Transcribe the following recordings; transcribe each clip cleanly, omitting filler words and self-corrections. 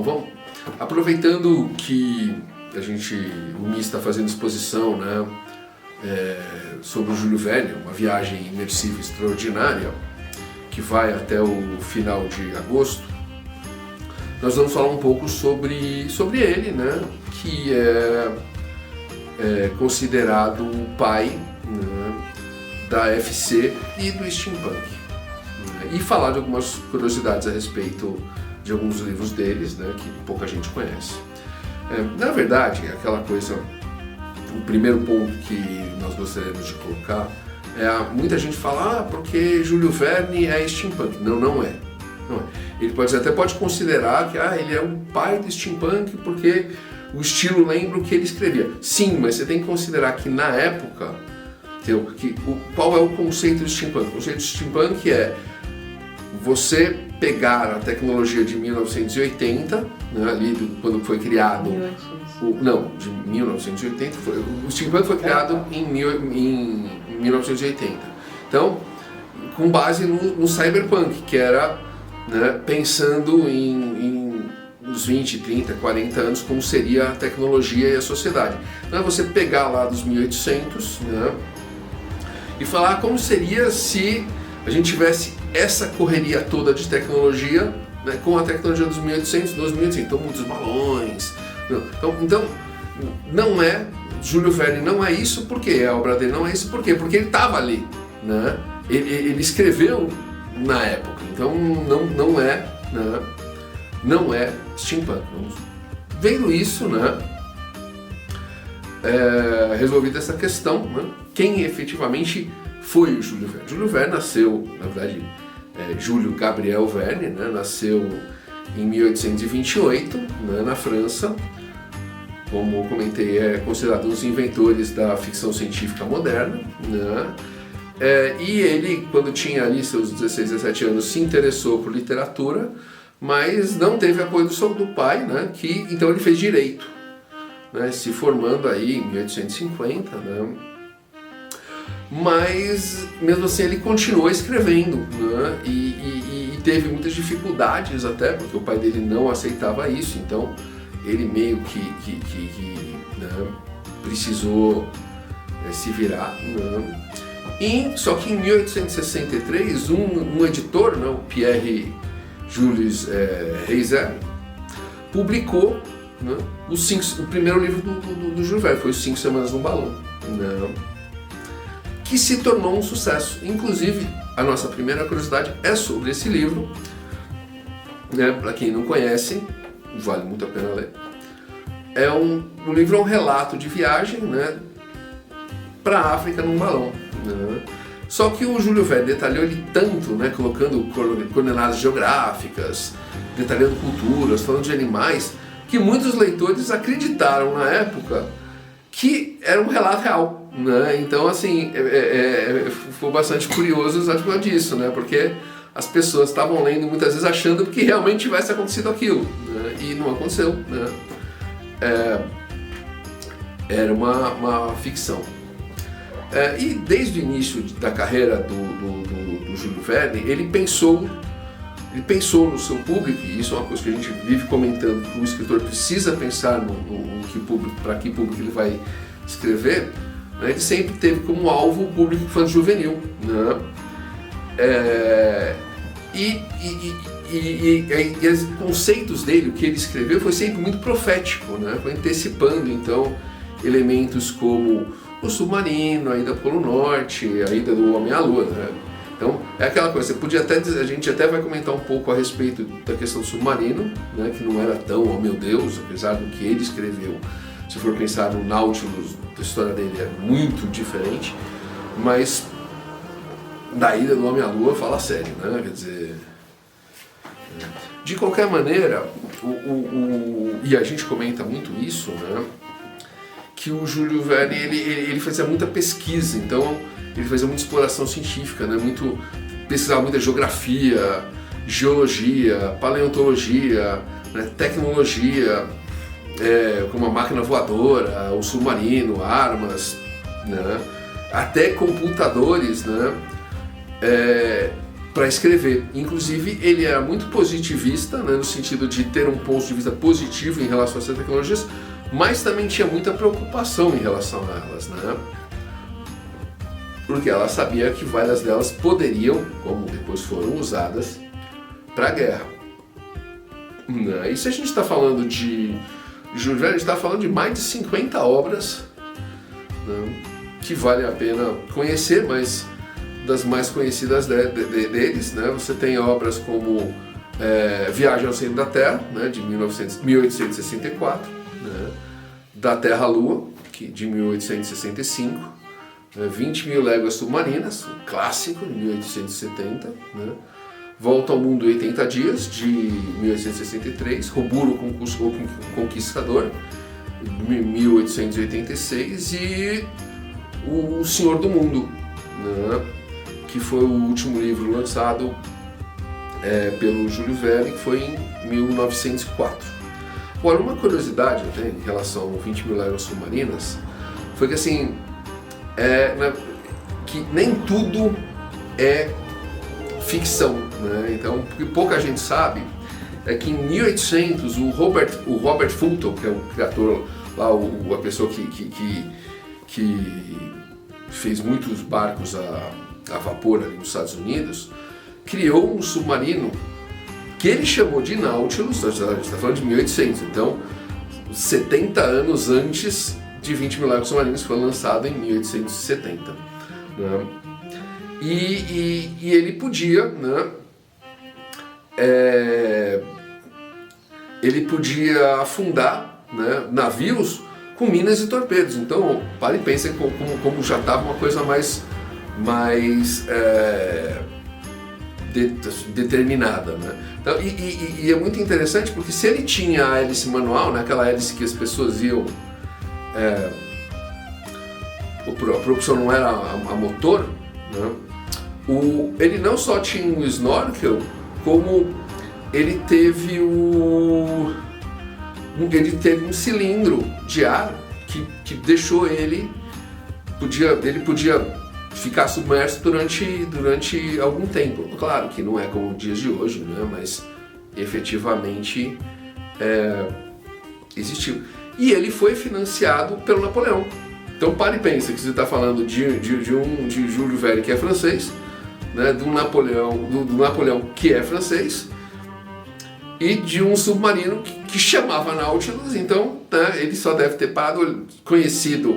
Bom, aproveitando que o MI está fazendo exposição, né, sobre o Júlio Verne, uma viagem imersiva extraordinária que vai até o final de agosto, nós vamos falar um pouco sobre ele, né, que é considerado o pai, né, da FC e do steampunk, né, e falar de algumas curiosidades a respeito de alguns livros deles, né, que pouca gente conhece. Na verdade, aquela coisa, o primeiro ponto que nós gostaríamos de colocar muita gente fala, porque Júlio Verne é steampunk. Não é. Ele até pode considerar que ele é o pai do steampunk porque o estilo lembra o que ele escrevia. Sim, mas você tem que considerar que na época, qual é o conceito do steampunk? O conceito do steampunk é você pegar a tecnologia de 1980, né, ali quando foi criado... de 1980, o steampunk foi criado em 1980. Então, com base no cyberpunk, que era, né, pensando em uns 20, 30, 40 anos, como seria a tecnologia e a sociedade. Então é você pegar lá dos 1800, né, e falar como seria se a gente tivesse essa correria toda de tecnologia, né, com a tecnologia dos 1800, 2100, então muitos balões. Então, não é, Júlio Verne não é isso, porque a obra dele não é isso, por quê? Porque ele estava ali, né? Ele escreveu na época, então não é, né? Não é steampunk. Vendo isso, né? Resolvida essa questão, né? Quem efetivamente foi o Júlio Verne? Júlio Verne nasceu, na verdade, Júlio Gabriel Verne, né? Nasceu em 1828, né, na França. Como eu comentei, é considerado um dos inventores da ficção científica moderna, né? E ele, quando tinha ali seus 16, 17 anos, se interessou por literatura, mas não teve apoio do pai, né? Então ele fez direito, né? Se formando aí em 1850, né? Mas mesmo assim ele continuou escrevendo, né? E teve muitas dificuldades até, porque o pai dele não aceitava isso, então ele meio que né, precisou se virar, né? Só que em 1863 um editor, né, o Pierre Jules Heiser, publicou, né, o primeiro livro do Júlio Verne, foi Os 5 Semanas no Balão, né, que se tornou um sucesso. Inclusive, a nossa primeira curiosidade é sobre esse livro, né, para quem não conhece, vale muito a pena ler. O livro é um relato de viagem, né, para a África num balão, né? Só que o Júlio Verne detalhou ele tanto, né, colocando coordenadas geográficas, detalhando culturas, falando de animais, que muitos leitores acreditaram na época que era um relato real, né? Então, assim, foi bastante curioso exatamente disso, né? Porque as pessoas estavam lendo muitas vezes achando que realmente tivesse acontecido aquilo, né? E não aconteceu, né? Era uma ficção. E desde o início da carreira do Júlio Verne, ele pensou no seu público, e isso é uma coisa que a gente vive comentando, que o escritor precisa pensar para que público ele vai escrever, né? Ele sempre teve como alvo o público infanto-juvenil, né? E os conceitos dele, o que ele escreveu, foi sempre muito profético, né? Foi antecipando, então, elementos como o submarino, a ida ao Polo Norte, a ida do homem à Lua, né? Então, é aquela coisa, a gente até vai comentar um pouco a respeito da questão do submarino, né? Que não era tão, oh meu Deus, apesar do que ele escreveu. Se for pensar no Nautilus, a história dele é muito diferente, mas da ida do homem à Lua fala sério, né? Quer dizer, de qualquer maneira, e a gente comenta muito isso, né? Que o Júlio Verne ele fazia muita pesquisa, então ele fazia muita exploração científica, né? Pesquisava muita geografia, geologia, paleontologia, né? Tecnologia, como a máquina voadora, o submarino, armas, né? Até computadores, né? para escrever. Inclusive, ele era muito positivista, né, no sentido de ter um ponto de vista positivo em relação a essas tecnologias, mas também tinha muita preocupação em relação a elas, né? Porque ela sabia que várias delas poderiam, como depois foram usadas, para a guerra. E se a gente está falando de Júlio Verne, a gente está falando de mais de 50 obras, né, que vale a pena conhecer, mas das mais conhecidas deles, né, você tem obras como Viagem ao Centro da Terra, né, de 1864, né, Da Terra à Lua, de 1865, 20.000 Léguas Submarinas, um clássico, de 1870, né, Volta ao Mundo em 80 Dias, de 1863, Roburo o Conquistador, de 1886, e O Senhor do Mundo, né, que foi o último livro lançado pelo Júlio Verne, que foi em 1904. Agora, uma curiosidade até em relação a 20.000 Léguas Submarinas foi que, assim, que nem tudo é ficção, né? Então, o que pouca gente sabe é que em 1800 o Robert Fulton, que é o criador lá, a pessoa que fez muitos barcos a vapor ali nos Estados Unidos, criou um submarino que ele chamou de Nautilus. A gente está falando de 1800, então 70 anos antes de 20.000 Léguas Submarinas, foi lançado em 1870, né? E ele podia, né, ele podia afundar, né, navios com minas e torpedos. Então, para e pensem como já estava uma coisa mais determinada, né? Então, e é muito interessante porque se ele tinha a hélice manual, né, aquela hélice que as pessoas iam... a propulsão não era a motor, né? Ele não só tinha um snorkel, como ele teve um cilindro de ar que deixou ele podia ficar submerso durante algum tempo. Claro que não é como os dias de hoje, né? Mas efetivamente existiu. E ele foi financiado pelo Napoleão. Então pare e pensa que você está falando de Júlio Verne, que é francês, né, do Napoleão, que é francês, e de um submarino que chamava Nautilus. Então, né, ele só deve ter conhecido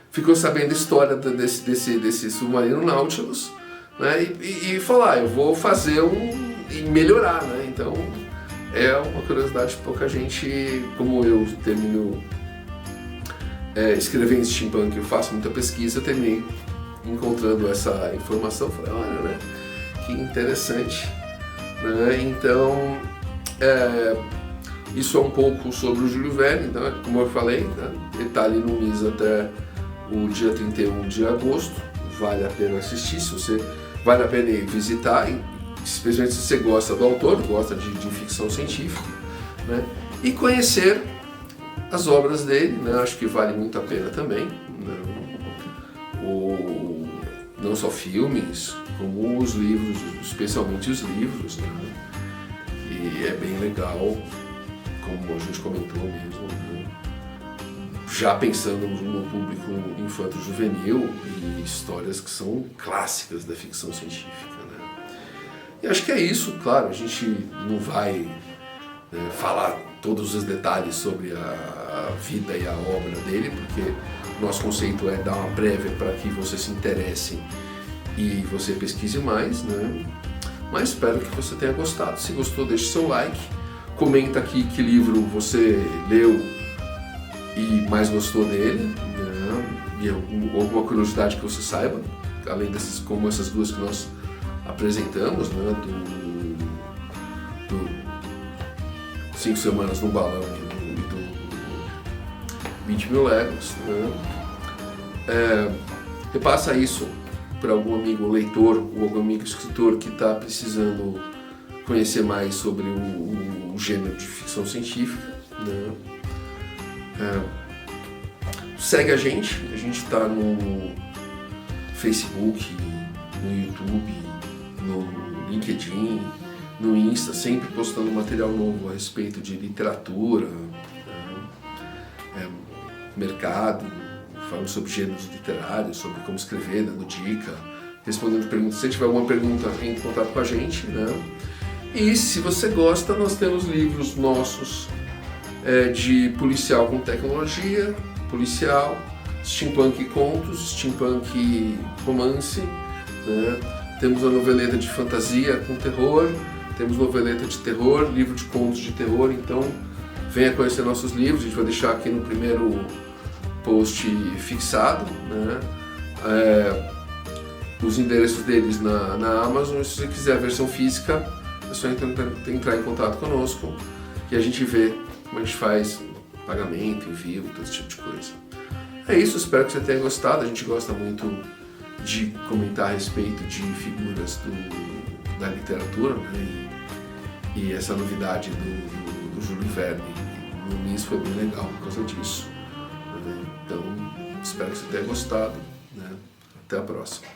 ficou sabendo a história desse submarino Nautilus, né, e falar, eu vou fazer e melhorar, né? Então é uma curiosidade que pouca gente, como eu termino escrevendo steampunk, eu faço muita pesquisa, eu terminei encontrando essa informação, falei, olha, né, que interessante, né? Então, isso é um pouco sobre o Júlio Verne, né? Como eu falei, né, ele está ali no MIS até o dia 31 de agosto, vale a pena assistir, vale a pena ir visitar, especialmente se você gosta do autor, gosta de ficção científica, né, e conhecer as obras dele, né? Acho que vale muito a pena também, né? Não só filmes, como os livros, especialmente os livros, né? E é bem legal, como a gente comentou mesmo, né? Já pensando no público infanto-juvenil e histórias que são clássicas da ficção científica, né? E acho que é isso, claro, a gente não vai falar todos os detalhes sobre a vida e a obra dele, porque o nosso conceito é dar uma prévia para que você se interesse e você pesquise mais, né? Mas espero que você tenha gostado. Se gostou, deixe seu like, comenta aqui que livro você leu e mais gostou dele, né? E alguma curiosidade que você saiba, além dessas, como essas duas que nós apresentamos, né? Do 5 Semanas no Balão e do 20.000 Léguas, né? Repassa isso para algum amigo leitor ou algum amigo escritor que está precisando conhecer mais sobre o gênero de ficção científica, né? Segue a gente está no Facebook, no YouTube, no LinkedIn, no Insta, sempre postando material novo a respeito de literatura, mercado, falando sobre gêneros literários, sobre como escrever, dando dica, respondendo perguntas. Se tiver alguma pergunta, entre em contato com a gente, né? E se você gosta, nós temos livros nossos de policial com tecnologia, policial, steampunk contos, steampunk romance, né? Temos a noveleta de fantasia com terror, temos noveleta de terror, livro de contos de terror, então venha conhecer nossos livros, a gente vai deixar aqui no primeiro post fixado, né? Os endereços deles na Amazon, e se você quiser a versão física, é só entrar em contato conosco e a gente vê como a gente faz pagamento, envio, todo esse tipo de coisa. É isso, espero que você tenha gostado. A gente gosta muito de comentar a respeito de figuras da literatura, né? E essa novidade do Júlio Verne no MIS foi bem legal por causa disso. Então, espero que você tenha gostado, né? Até a próxima.